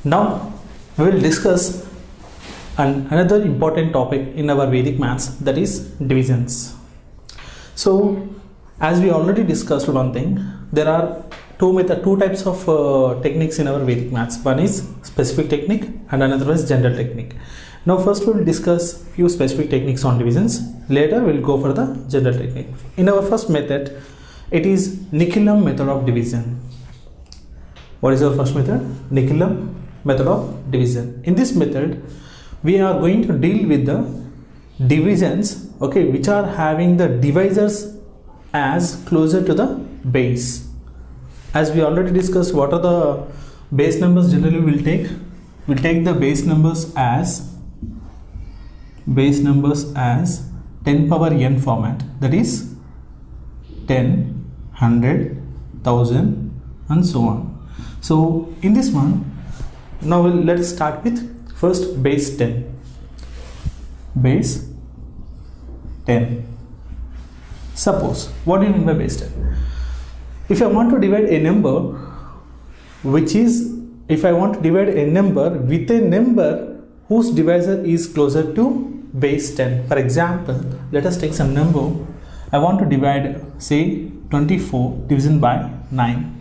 Now we will discuss another important topic in our Vedic maths, that is divisions. So as we already discussed one thing, there are two types of techniques in our Vedic maths. One is specific technique and another is general technique. Now first we will discuss few specific techniques on divisions. Later we will go for the general technique. In our first method, it is Nikhilam method of division. What is our first method? Nikhilam method of division. In this method, we are going to deal with the divisions, okay, which are having the divisors as closer to the base. As we already discussed, what are the base numbers generally we'll take? We'll take the base numbers as 10 power n format, that is 10, 100, 1000 and so on. So in this one, now let's start with first base 10. Base 10. Suppose, what do you mean by base 10? If I want to divide a number with a number whose divisor is closer to base 10. For example, let us take some number. I want to divide, say, 24 division by 9.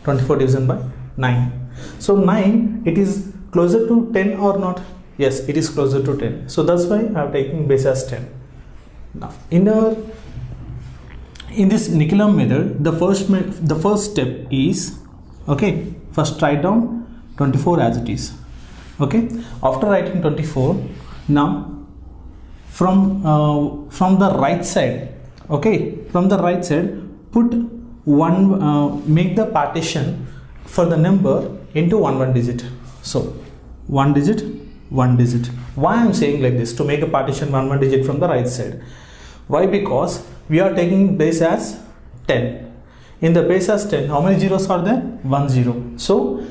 24 division by 9. So 9, it is closer to 10 or not? Yes, it is closer to 10. So that's why I have taken base as 10. Now in this Nikhilam method, the first step is, okay, first write down 24 as it is. Okay, after writing 24, now from the right side, okay, from the right side, put one, make the partition for the number into one digit. So one digit. Why I am saying like this? To make a partition one digit from the right side. Why? Because we are taking base as 10. In the base as 10, how many zeros are there? 1 0. So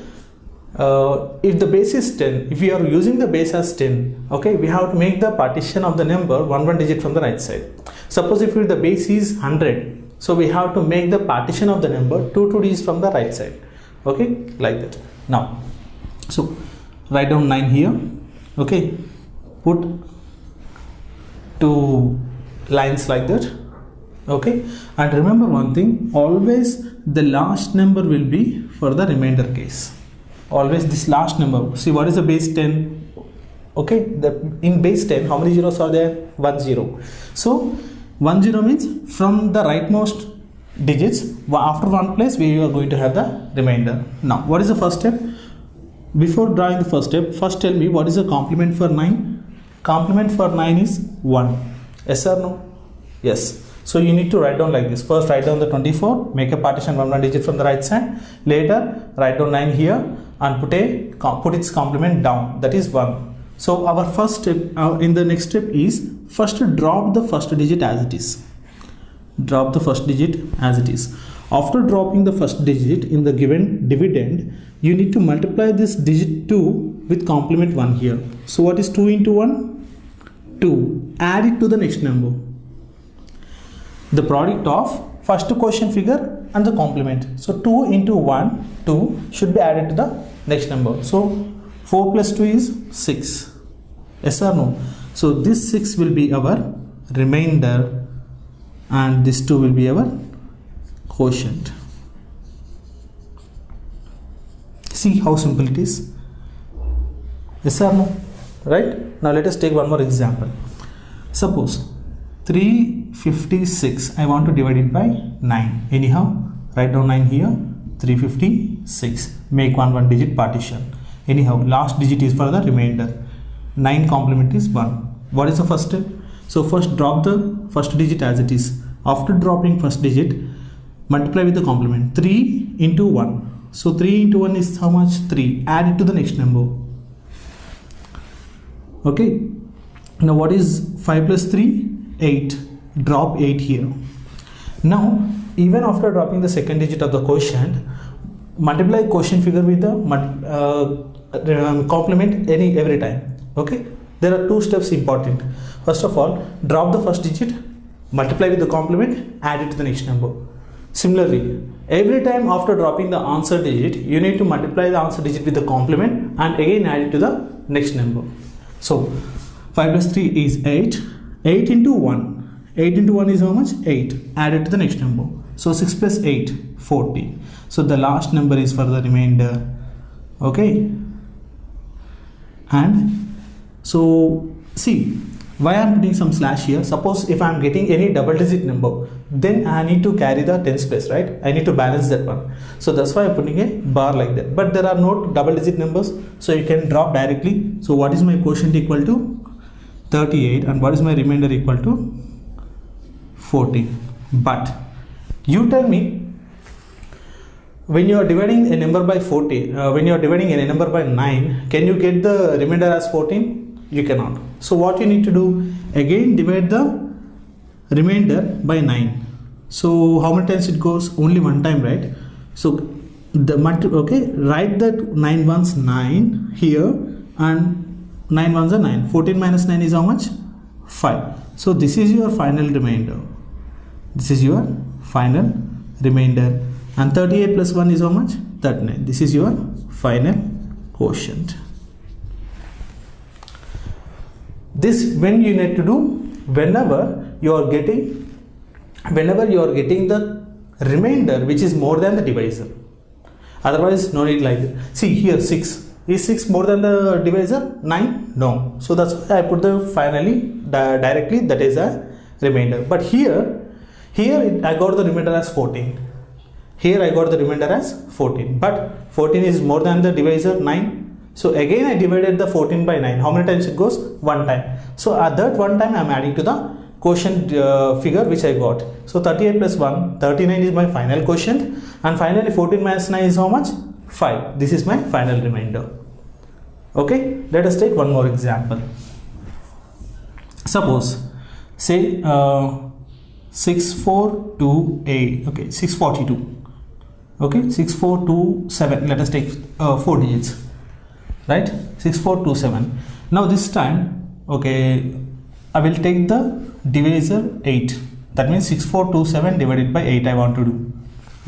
if the base is 10, if we are using the base as 10, okay, we have to make the partition of the number one digit from the right side. Suppose if the base is 100, so we have to make the partition of the number 2 digits from the right side. Okay, like that. Now, so write down 9 here. Okay, put 2 lines like that. Okay, and remember one thing, always the last number will be for the remainder case. Always this last number. See, what is the base 10? Okay, in base 10, how many zeros are there? 1 0. So 1 0 means from the rightmost digits, after one place we are going to have the remainder. Now what is the first step? Before drawing the first step, first tell me what is the complement for 9? Complement for 9 is 1. Yes or no? Yes. So you need to write down like this. First write down the 24, make a partition one digit from the right side. Later write down 9 here and put its complement down, that is 1. So our first step in the next step is first drop the first digit as it is. Drop the first digit as it is. After dropping the first digit in the given dividend, you need to multiply this digit 2 with complement 1 here. So what is 2 into 1? 2. Add it to the next number. The product of first quotient figure and the complement. So 2 into 1, 2 should be added to the next number. So 4 plus 2 is 6. Yes or no? So this 6 will be our remainder and this 2 will be our quotient. See how simple it is? Yes or no? Right? Now let us take one more example. Suppose 356, I want to divide it by 9. Anyhow, write down 9 here. 356. Make one digit partition. Anyhow, last digit is for the remainder. 9 complement is 1. What is the first step? So first drop the first digit as it is. After dropping first digit, multiply with the complement. 3 into 1. So 3 into 1 is how much? 3. Add it to the next number. Okay. Now what is 5 plus 3? 8. Drop 8 here. Now even after dropping the second digit of the quotient, multiply quotient figure with the complement every time. Okay. There are 2 steps important. First of all, drop the first digit, multiply with the complement, add it to the next number. Similarly, every time after dropping the answer digit, you need to multiply the answer digit with the complement and again add it to the next number. So 5 plus 3 is 8. 8 into 1. 8 into 1 is how much? 8. Add it to the next number. So 6 plus 8, 14. So the last number is for the remainder. Okay. And so see, why I am putting some slash here? Suppose if I am getting any double digit number, then I need to carry the tens place, right? I need to balance that one. So that's why I am putting a bar like that. But there are no double digit numbers, so you can drop directly. So what is my quotient equal to? 38, and what is my remainder equal to? 14. But you tell me, when you are dividing a number by 40, when you are dividing a number by 9, can you get the remainder as 14? You cannot. So what you need to do, again divide the remainder by 9. So how many times it goes? Only one time, right? So the write that 9 ones 9 here, and 9 ones are 9. 14 minus 9 is how much? 5. So this is your final remainder. This is your final remainder. And 38 plus 1 is how much? 39. This is your final quotient. This when you need to do whenever you are getting the remainder which is more than the divisor. Otherwise no need like that. See here 6. Is 6 more than the divisor? 9? No. So that's why I put the finally directly, that is a remainder. But here I got the remainder as 14. Here I got the remainder as 14. But 14 is more than the divisor 9. So again I divided the 14 by 9. How many times it goes? One time. So at that one time I am adding to the quotient figure which I got. So 38 plus 1, 39 is my final quotient. And finally 14 minus 9 is how much? 5. This is my final remainder. Okay. Let us take one more example. Suppose say 6428. Okay. 642. Okay. 6427. Let us take 4 digits. Right, 6427. Now this time, okay, I will take the divisor 8. That means 6427 divided by 8 I want to do.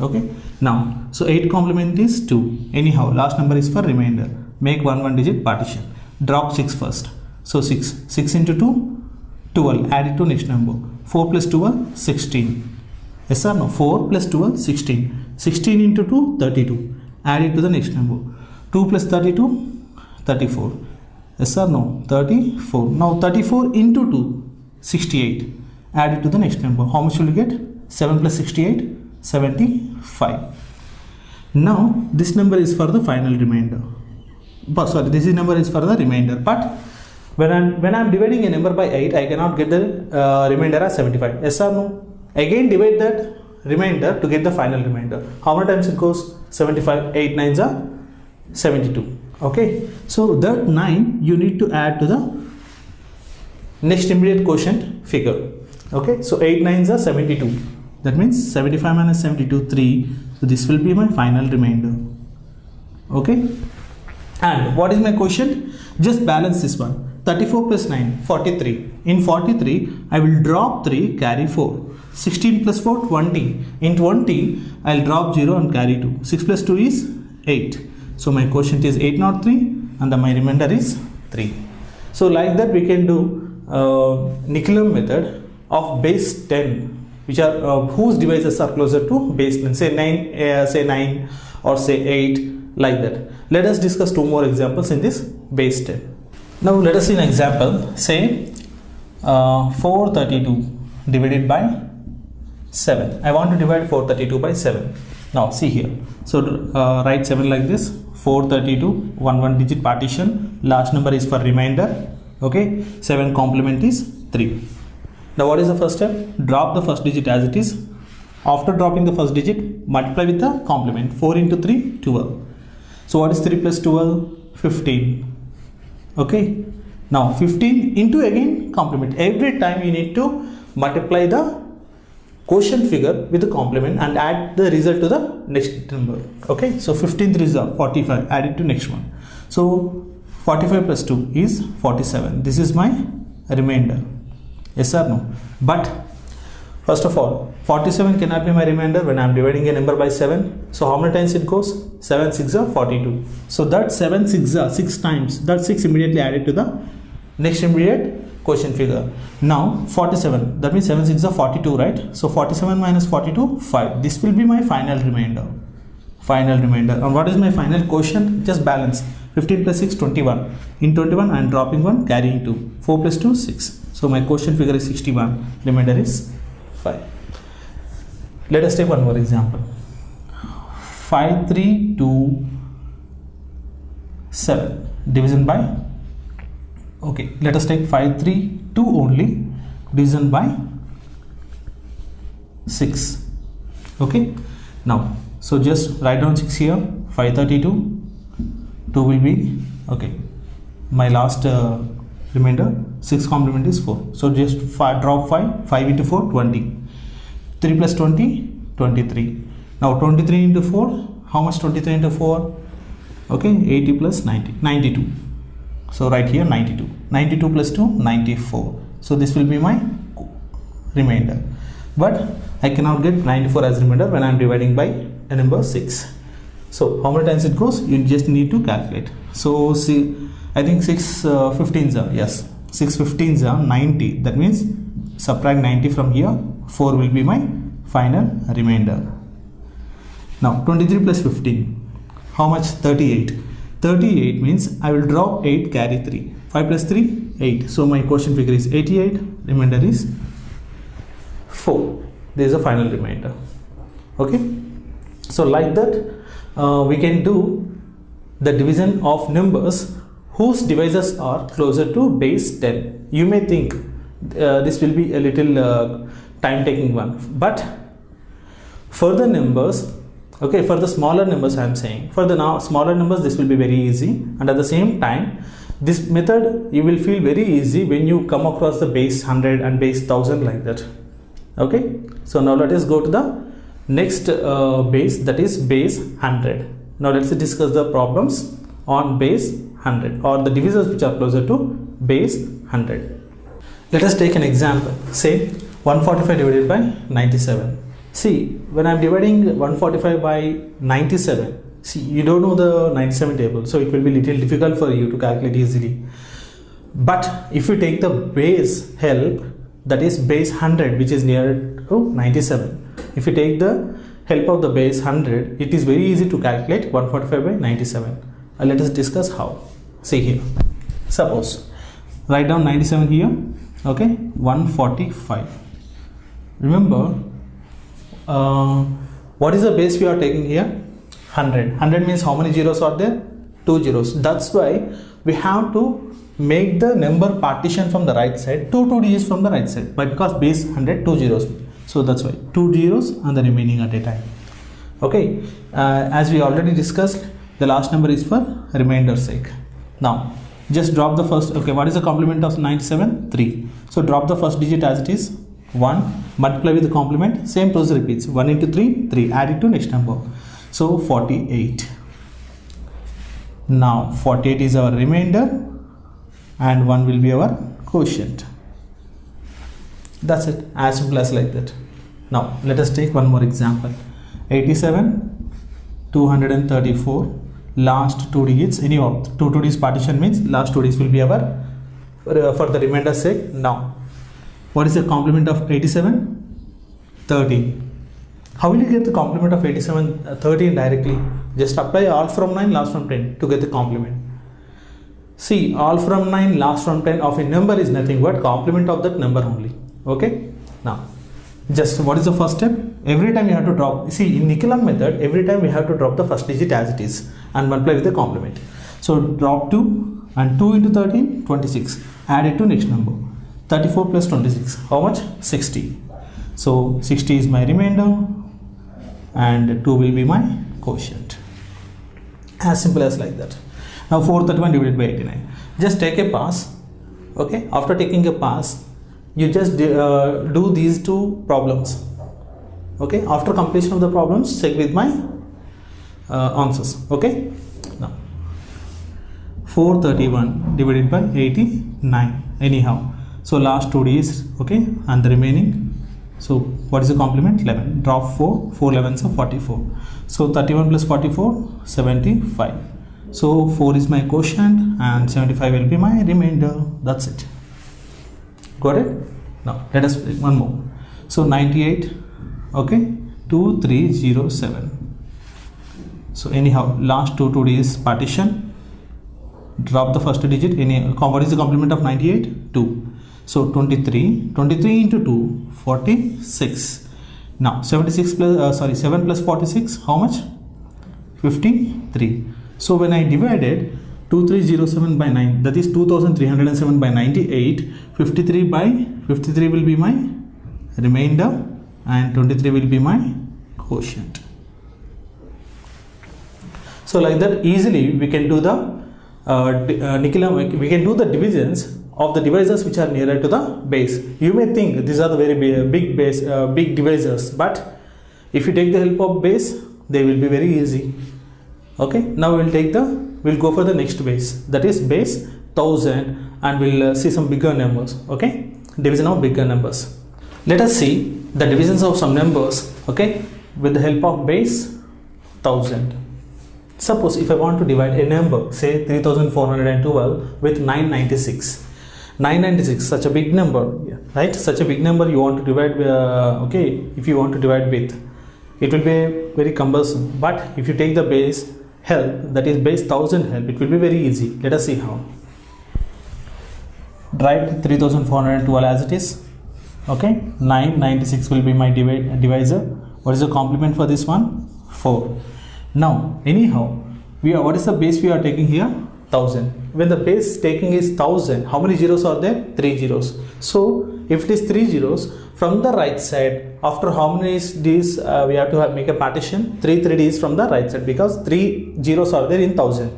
Okay, now so 8 complement is 2. Anyhow, last number is for remainder. Make one digit partition. Drop 6 first. So 6 into 2, 12. Add it to next number. 4 plus 12, 16. Yes or no? 4 plus 12, 16. 16 into 2, 32. Add it to the next number. 2 plus 32, 34. Yes or no? 34. Now 34 into 2, 68. Add it to the next number. How much will you get? 7 plus 68, 75. Now this number is for the final remainder. Sorry, this number is for the remainder. But when I'm dividing a number by 8, I cannot get the remainder as 75. Yes or no? Again divide that remainder to get the final remainder. How many times it goes? 75. 8 9s are 72. Okay, so that 9 you need to add to the next immediate quotient figure. Okay, so 8 9s are 72. That means 75 minus 72, 3. So this will be my final remainder. Okay, and what is my quotient? Just balance this one. 34 plus 9, 43. In 43, I will drop 3, carry 4. 16 plus 4, 20. In 20, I will drop 0 and carry 2. 6 plus 2 is 8. So my quotient is 803 and my remainder is 3. So like that we can do Nicolet method of base 10, which are whose divisors are closer to base 10. Say 9 or say 8, like that. Let us discuss 2 more examples in this base 10. Now let us see an example. Say 432 divided by 7. I want to divide 432 by 7. Now see here. So write 7 like this. 432, one digit partition. Last number is for remainder. Okay. 7 complement is 3. Now what is the first step? Drop the first digit as it is. After dropping the first digit, multiply with the complement. 4 into 3, 12. So what is 3 plus 12? 15. Okay. Now 15 into again complement. Every time you need to multiply the quotient figure with the complement and add the result to the next number. Okay, so 15 3s are 45. Add it to next one. So 45 plus 2 is 47. This is my remainder. Yes or no? But first of all, 47 cannot be my remainder when I am dividing a number by 7. So how many times it goes? 7 6 are 42. So that 7 6 are 6 times. That 6 immediately added to the next immediate quotient figure. Now 47. That means 7 6 are 42, right? So 47 minus 42, 5. This will be my final remainder. Final remainder. And what is my final quotient? Just balance. 15 plus 6, 21. In 21 I am dropping 1, carrying 2. 4 plus 2, 6. So my quotient figure is 61. Remainder is 5. Let us take one more example. 5 3 2 7. Division by, okay, let us take 5 3 2 only. Division by 6. Okay. Now, so just write down 6 here. 532. 2 will be, okay, my last remainder. 6 complement is 4. So just drop 5. 5 into 4, 20. 3 plus 20, 23. Now 23 into 4, how much 23 into 4? Okay, 80 plus 90, 92. So right here 92. 92 plus 2, 94. So this will be my remainder. But I cannot get 94 as remainder when I am dividing by a number 6. So how many times it goes? You just need to calculate. So see, I think 6 15s are, yes, 6 15s are 90. That means subtract 90 from here. 4 will be my final remainder. Now 23 plus 15. How much? 38. 38 means I will drop 8, carry 3. 5 plus 3, 8. So my quotient figure is 88. Remainder is 4. This is a final remainder. Okay. So like that we can do the division of numbers whose divisors are closer to base 10. You may think this will be a little time taking one, but for the numbers, okay, for the smaller numbers I am saying, for the now smaller numbers this will be very easy, and at the same time this method you will feel very easy when you come across the base 100 and base 1000 like that. Okay, so now let us go to the next base, that is base 100. Now let's discuss the problems on base 100 or the divisors which are closer to base 100. Let us take an example. Say 145 divided by 97. See, when I am dividing 145 by 97, see, you don't know the 97 table, so it will be little difficult for you to calculate easily. But if you take the base help, that is base 100, which is near to 97. If you take the help of the base 100, it is very easy to calculate 145 by 97. Let us discuss how. See here. Suppose write down 97 here. Okay, 145. Remember, what is the base we are taking here? 100. 100 means how many zeros are there? 2 zeros. That's why we have to make the number partition from the right side, 2 digits from the right side, but because base 100, 2 zeros. So that's why 2 zeros and the remaining at a time. Okay, as we already discussed, the last number is for remainder sake. Now just drop the first, okay, what is the complement of 97? 3. So drop the first digit as it is, 1, multiply with the complement, same process repeats, 1 into 3, 3, add it to next number. So 48. Now 48 is our remainder and 1 will be our quotient. That's it, as simple as like that. Now let us take one more example. 87, 234, last 2 digits, any of 2 digits partition means last 2 digits will be our for the remainder sake. Now what is the complement of 87? 13. How will you get the complement of 87? 13 directly. Just apply all from 9, last from 10 to get the complement. See, all from 9, last from 10 of a number is nothing but complement of that number only. Okay. Now just what is the first step? Every time you have to drop, see, in Nikilam method, every time we have to drop the first digit as it is and multiply with the complement. So drop 2 and 2 into 13, 26. Add it to next number. 34 plus 26, how much? 60. So 60 is my remainder and 2 will be my quotient. As simple as like that. Now 431 divided by 89. Just take a pass. Okay, after taking a pass, you just do these two problems. Okay, after completion of the problems, check with my answers. Okay, now 431 divided by 89. Anyhow, so last 2 days, okay, and the remaining So what is the complement? 11. Drop 4, 4 11s are 44. So 31 plus 44, 75. So 4 is my quotient and 75 will be my remainder. That's it. Got it? Now let us take one more. So 98, okay, 2307. So anyhow, last two digits partition. Drop the first digit. What is the complement of 98? 2. So 23 into 2, 46. Now 76 plus 7 plus 46, how much? 53. So when I divided 2307 by 9, that is 2307 by 98, 53 by 53 will be my remainder and 23 will be my quotient. So like that easily we can do the we can do the divisions of the divisors which are nearer to the base. You may think these are the very big divisors, but if you take the help of base, they will be very easy. Okay, now we'll go for the next base, that is base 1000, and we'll see some bigger numbers. Okay, division of bigger numbers. Let us see the divisions of some numbers, okay, with the help of base 1000. Suppose if I want to divide a number, say 3412 with 996. 996, such a big number, right? Such a big number you want to divide, okay, if you want to divide with, it will be very cumbersome. But if you take the base help, that is base 1000 help, it will be very easy. Let us see how. Write 3412 as it is. Okay, 996 will be my divisor. What is the complement for this one? 4. Now anyhow, what is the base we are taking here? 1000. When the base taking is 1000, how many zeros are there? 3 zeros. So if it is 3 zeros, from the right side, after how many D's we have to make a partition? 3 D's from the right side, because 3 zeros are there in 1000.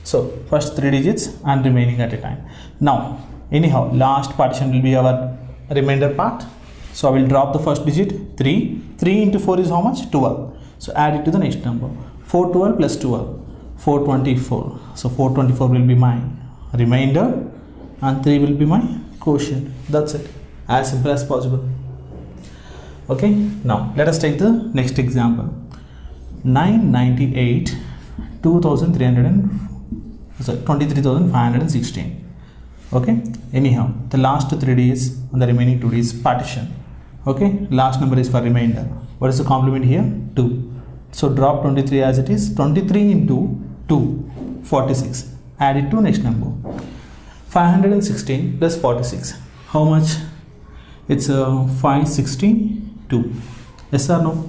So first 3 digits and remaining at a time. Now anyhow, last partition will be our remainder part. So I will drop the first digit 3. 3 into 4 is how much? 12. So add it to the next number. 412 plus 12. 424. So 424 will be my remainder and 3 will be my quotient. That's it. As simple as possible. Okay. Now let us take the next example. 998 23,516. Okay. Anyhow, the last 3 D's and the remaining 2 D's partition. Okay. Last number is for remainder. What is the complement here? 2. So drop 23 as it is. 23 into 2, 46. Add it to next number. 516 plus 46. How much? It's 562. Yes or no?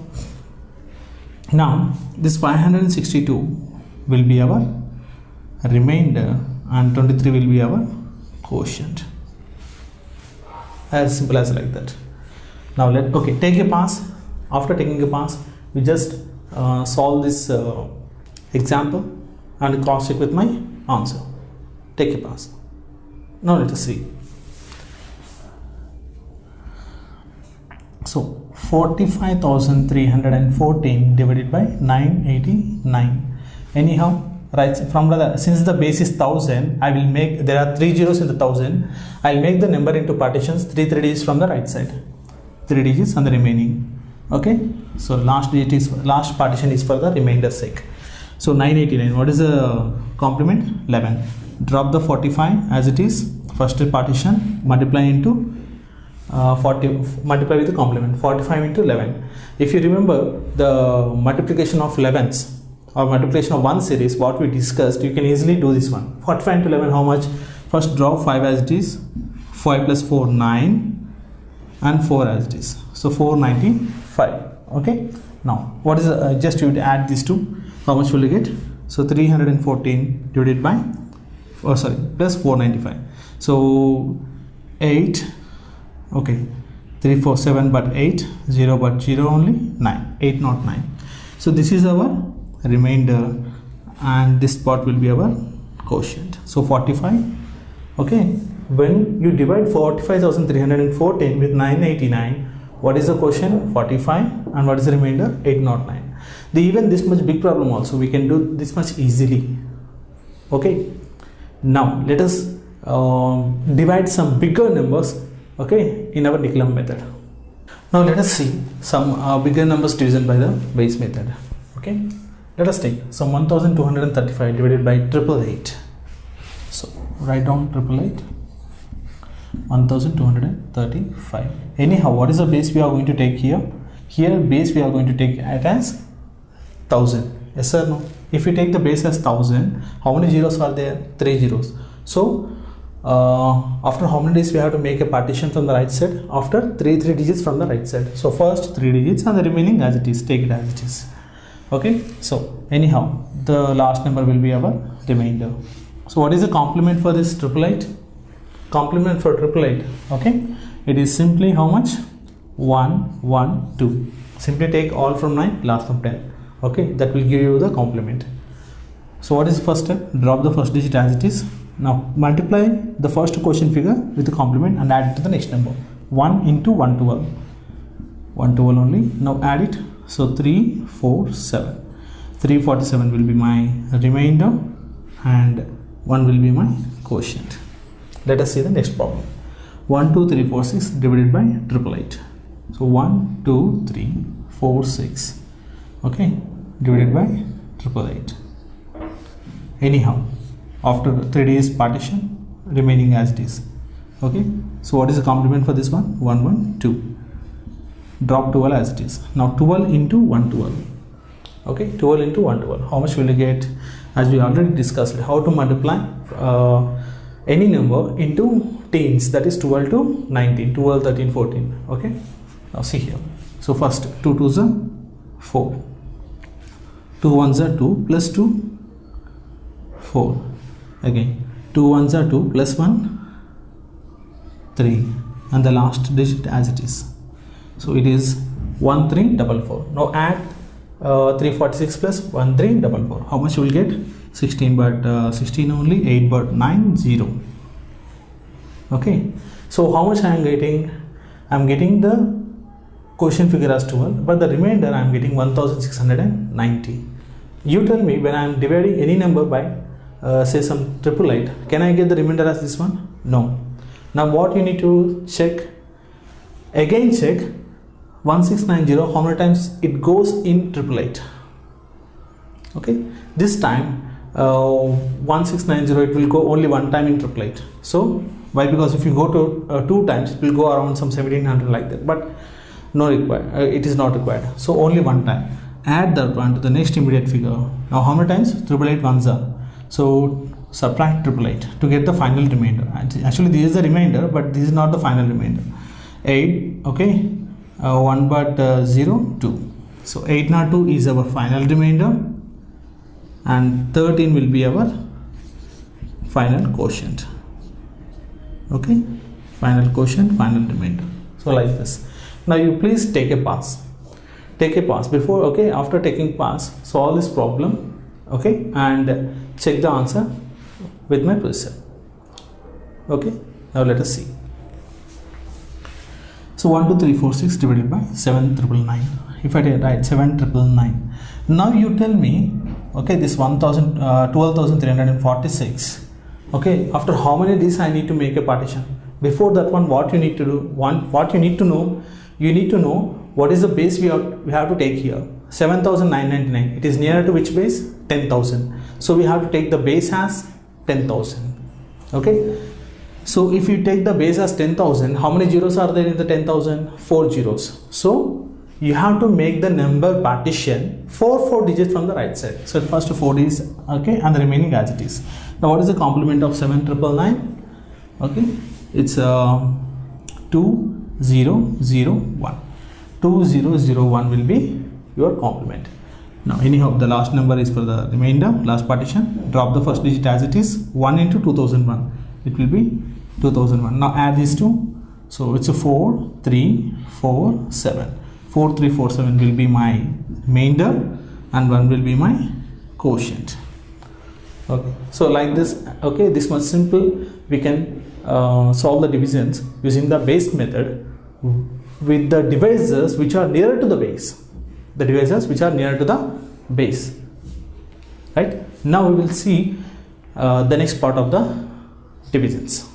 Now this 562 will be our remainder and 23 will be our quotient. As simple as like that. Now take a pass. After taking a pass, we just solve this example and cross check with my answer. Take a pass. Now let us see. So 45,314 divided by 989. Anyhow, right from since the base is 1000, I will make, there are 3 zeros in the 1000. I'll make the number into partitions, 3 digits from the right side, 3 digits and the remaining. Okay, so last partition is for the remainder sake. So 989, what is the complement? 11. Drop the 45 as it is. First partition, multiply into multiply with the complement. 45 into 11. If you remember the multiplication of 11s or multiplication of one series, what we discussed, you can easily do this one. 45 into 11, how much? First drop 5 as it is. 5 plus 4, 9, and 4 as it is. So 495. Okay. Now what is just you add these two. How much will you get? So 314 divided by plus 495. So 8. Okay. 3 4 7 but 8, 0 but 0 only, 9. 8 not 9. So this is our remainder and this part will be our quotient. So 45. Okay. When you divide 45,314 with 989, what is the quotient? 45. And what is the remainder? 809. Even this much big problem also we can do this much easily. Okay. Now let us divide some bigger numbers, okay, in our Nicolum method. Now let us see some bigger numbers division by the base method. Okay, let us take some 1235 divided by 888. So write down 888, 1235. Anyhow, what is the base we are going to take here? Here base we are going to take it as 1000. Yes or no? If you take the base as 1000, how many zeros are there? 3 zeros. So after how many days we have to make a partition from the right side? After 3 digits from the right side. So first 3 digits and the remaining as it is, take it as it is. Okay, so anyhow the last number will be our remainder. So what is the complement for this 888? Complement for 888, okay, it is simply how much? 1 1 2. Simply take all from 9, last from 10. Okay, that will give you the complement. So what is the first step? Drop the first digit as it is. Now multiply the first quotient figure with the complement and add it to the next number. 1 into 112. 112 only. Now add it. So 347. 347 will be my remainder and 1 will be my quotient. Let us see the next problem. 1 2 3 4 6 divided by 888. So 1 2 3 4 6. Okay, divided by 888. Anyhow, after 3 days partition, remaining as it is. Okay, so what is the complement for this one? 1 1 2. Drop 12 as it is. Now 12 into 112. Okay, 12 into 112. How much will you get? As we already discussed, how to multiply any number into teens, that is 12 to 19, 12, 13, 14. Okay, now see here. So first 2 2s are 4. 2 1s are 2 plus 2, 4. Again 2 1s are 2 plus 1, 3, and the last digit as it is. So it is 1344. Now add 346 plus 1344. How much you will get? 16, but 16 only, 8 but 9, 0. Okay, so how much I am getting? I am getting the quotient figure as 12, but the remainder I am getting 1690. You tell me, when I am dividing any number by say some 888, can I get the remainder as this one? No. Now what you need to check? Again check 1690, how many times it goes in 888. Okay, this time 1690, it will go only one time in 888. So why? Because if you go to 2 times, it will go around some 1700 like that, but no required, it is not required. So only one time. Add that one to the next immediate figure. Now how many times? 888 ones are. So subtract 888 to get the final remainder. Actually this is the remainder, but this is not the final remainder. 8, okay, 1 but 0, 2. So 802 is our final remainder and 13 will be our final quotient. Okay, final quotient, final remainder. So like this. Now you please take a pass. Take a pass before, okay, after taking pass, solve this problem, okay, and check the answer with my professor. Okay, now let us see. So 1 2 3 4 6 divided by 7,999. If I write 7,999, now you tell me, okay, this 12,346. Okay, after how many days I need to make a partition? Before that one, what you need to do? What you need to know? You need to know what is the base we have to take here. 7,999. It is nearer to which base? 10,000. So we have to take the base as 10,000. Okay. So if you take the base as 10,000, how many zeros are there in the 10,000? 4 zeros. So you have to make the number partition 4 digits from the right side. So first 4 digits, okay, and the remaining as it is. Now what is the complement of 7,999? Okay, it's 2001. 2001 will be your complement. Now anyhow, the last number is for the remainder, last partition. Drop the first digit as it is. 1 into 2001, it will be 2001. Now add these two. So it's a 4347. 4347 will be my remainder and 1 will be my quotient. Okay, so like this, okay, this much simple. We can solve the divisions using the base method with the divisors which are nearer to the base. The divisors which are nearer to the base. Right? Now we will see the next part of the divisions.